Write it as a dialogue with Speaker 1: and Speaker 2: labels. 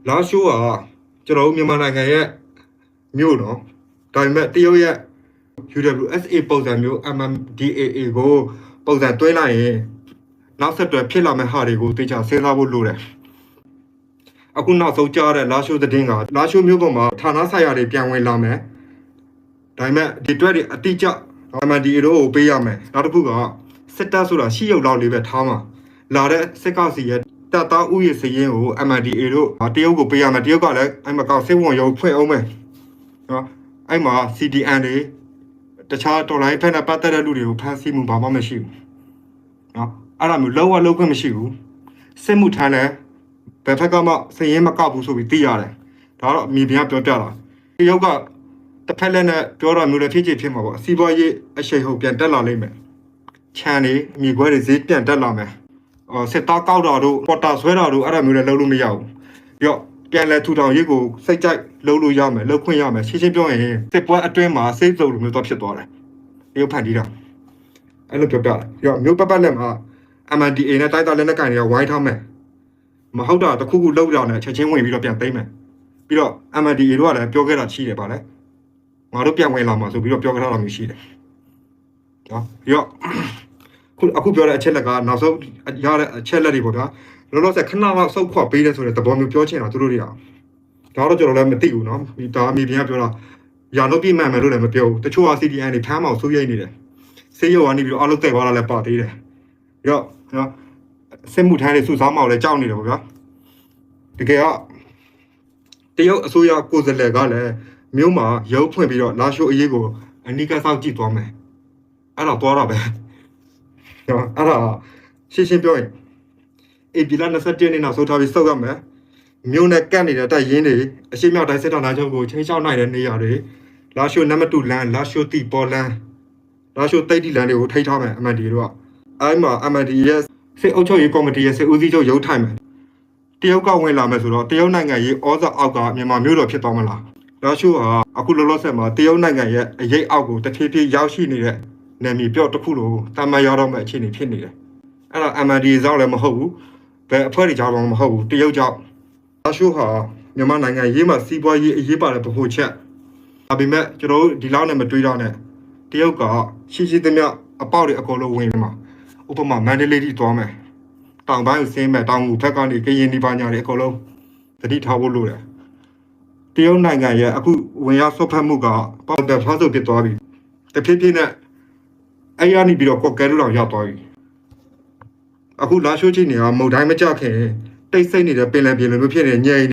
Speaker 1: လာရှိုးကကျွန်တော်တို့မြန်မာနိုင်ငံရဲ့မြို့နော်ဒါပေမဲ့တရုတ်ရဲ့ UWSA ပုံစံမျိုး MMDAA ကိုပုံစံတွဲလိုက်ရင်နောက်ဆက်တွဲဖြစ်လာမယ့်ဟာတွေကိုသိချစဉ်းစားဖို့လိုတယ်အခုနောက်ဆုံးကြားတဲ့လာရှိုးသတင်းကလာရှိုးမြို့ပေါ်မှာဌာနဆိုင်ရာတွေပြန်ဝင်လာမယ်ဒါပေမဲ့ဒီတွဲတွေအတိအကျ MMDAA တို့ကိုပေးရမယ်နောက်တစ်ခုကစစ်တပ်ဆိုတာရှိရုပ်လောက်လေးပဲထားမှာလာတဲ့စစ်ကောင်စီရဲ့တပ်သားဥယျာဉ်စရင်ကို MMDAA တို့တရုတ်ကိုပေးရမယ်တရုတ်ကလည်းအဲ့မှာကောက်စစ်ဝန်ရုံဖွင့်အောင်မယ်နော်အဲ့မှာ CDN တွေတခြားတော်လိုင်းဖက်နဲ့ပတ်သက်တဲ့လူတွေကိုဖမ်းဆီးမှုဘာမှမရှိဘူးနော်အဲ့ဒါမျိုးလုံးဝလုံးခွင့်မရှိဘူးစစ်မှုထမ်းလည်းဘယ်ဖက်ကမှစရင်မကောက်ဘူးဆိုပြီးသိရတယ်ဒါတော့မြေပြင်ကပြောပြတာတရုတ်ကတစ်ဖက်လက်နဲ့ပြောတာမျိုးလည်းဖြစ်ချင်ဖြစ်မှာပေါ့စီးပွားရေးအရှိန်ဟုတ်ပြန်တက်လာလိမ့်မယ်ခြံတွေမြေခွဲတွေဈေးပြန်တက်လာမယ်စစ်သားကောက်တာတို့ပေါ်တာဆွဲတာတို့အဲ့ဒါမျိုးလည်းလုပ်လို့မရဘူးပြီးတော့ပြန်လဲထူထောင်ရေးကိုစိတ်ကြိုက်လုပ်လို့ရမယ်လုပ်ခွင့်ရမယ်ရှင်းရှင်းပြောရင်စစ်ပွဲအတွင်းမှာစိတ်စုံလိုမျိုးတော့ဖြစ်သွားတယ်တရုတ်ဖန်တီးတာအဲ့လိုပြောပြတယ်ပြီးတော့မျိုးပတ်လက်မှာ MNDAA နဲ့တိုက်တာလက်နက်ကင်တွေကဝိုင်းထားမယ်မဟုတ်တာတခုခုလောက်ကြတယ်ချက်ချင်းဝင်ပြီးတော့ပြန်သိမ်းမယ်ပြီးတော့ MNDAA တို့ကလည်းပြောခဲ့တာရှိတယ်ဗါလဲငါတို့ပြန်ဝင်လာမှာဆိုပြီးတော့ပြောခဲ့တာမျိုးရှိတယ်နော်ပြီးတော့အခုပြောတဲ့အချက်လက်ကနောက်ဆုံးရတဲ့အချက်လက်တွေပေါ့ဗျာလောလောဆယ်ခဏလောက်စုပ်ခွာပေးတယ်ဆိုတဲ့သဘောမျိုးပြောချင်တာသူတို့တွေကဒါတော့ကျွန်တော်လည်းမသိဘူးနော်ဒါအမိပြန်ကပြောတာရာလို့ပြမှန်မယ်လို့လည်းမပြောဘူးတချို့က CDN တွေဖမ်းအောင်စိုးရိမ်နေတယ်ဆေးရုံကနေပြီးတော့အလုပ်တက်သွားတာလည်းပါသေးတယ်ပြီးတော့နော်စစ်မှုထမ်းတွေစုဆောင်းမအောင်လည်းကြောက်နေတယ်ပေါ့ဗျာတကယ်ကတရုတ်အစိုးရကိုယ်စားလှယ်ကလည်းမြို့မှာရုပ်ဖွင့်ပြီးတော့လာရှိုးအရေးကိုအနိကစောင့်ကြည့်သွားမယ်အဲ့တော့သွားတာပဲနော်အဲ့ဒါရှင်းရှင်းပြောရင်AP လ27ရက်နေ့နောက်ဆုံးထားပြီးစောက်ရမယ်မြို့နဲ့ကပ်နေတဲ့တိုက်ရင်းတွေအရှိမြောက်တိုင်းစစ်တပ်သားချုပ်ကိုချင်းချောက်နိုင်တဲ့နေရာတွေလာရှိုးနံပါတ်2လမ်းလာရှိုးတီပေါ်လမ်းလာရှိုးတိတ်တီလမ်းတွေကိုထိထားမယ် MND တို့ကအဲ့မှာ MND ရဲ့စစ်အုပ်ချုပ်ရေးကော်မတီရဲ့စစ်ဦးစီးချုပ်ရုံးထိုင်မယ်တရုတ်ကဝင်လာမယ်ဆိုတော့တရုတ်နိုင်ငံရေးဩဇာအောက်ကမြန်မာမျိုးတော်ဖြစ်သွားမလားလာရှိုးဟာအခုလောလောဆယ်မှာတရုတ်နိုင်ငံရဲ့အရေးအောက်ကိုတဖြည်းဖြည်းရောက်ရှိနေတဲ့နယ်မြေပြော့တစ်ခုလိုတာမန်ရောက်တော့မဲ့အခြေအနေဖြစ်နေတယ်အဲ့တော့ MND ဇောက်လည်းမဟုတ်ဘူးဘယ်အဖွဲ့တွေကြောင့်မှမဟုတ်ဘူးတရုတ်ကြောင့်လာရှိုးဟာမြန်မာနိုင်ငံရေးမှာစီးပွားရေးအရေးပါတဲ့ဗဟိုချက်ဒါပေမဲ့ကျွန်တော်တို့ဒီလောက်နဲ့မတွေးတော့နဲ့တရုတ်ကရှိရှိသမျှအပေါက်တွေအကုန်လုံးဝင်မှာဥပမာမန္တလေးထိသွားမယ်တောင်ပိုင်းကိုဆင်းမယ်တောင်ငူဘက်ကနေကရင်ဒီပါညာတွေအကုန်လုံးသတိထားဖို့လိုတယ်တရုတ်နိုင်ငံရဲ့အခုဝင်ရောက်ဆွတ်ဖက်မှုကပေါက်တယ်ဖားဆိုဖြစ်သွားပြီတဖြည်းဖြည်းနဲ့အဲ့ရနေပြီးတော့ကော့ကဲလို့တော့ရောက်သွားပြီအခုလာရှိုးချင်းတွေကမုတ်တိုင်းမကြခင်တိတ်ဆိတ်နေတဲ့ပင်လယ်ပြင်လိုမျိုးဖြစ်နေညင်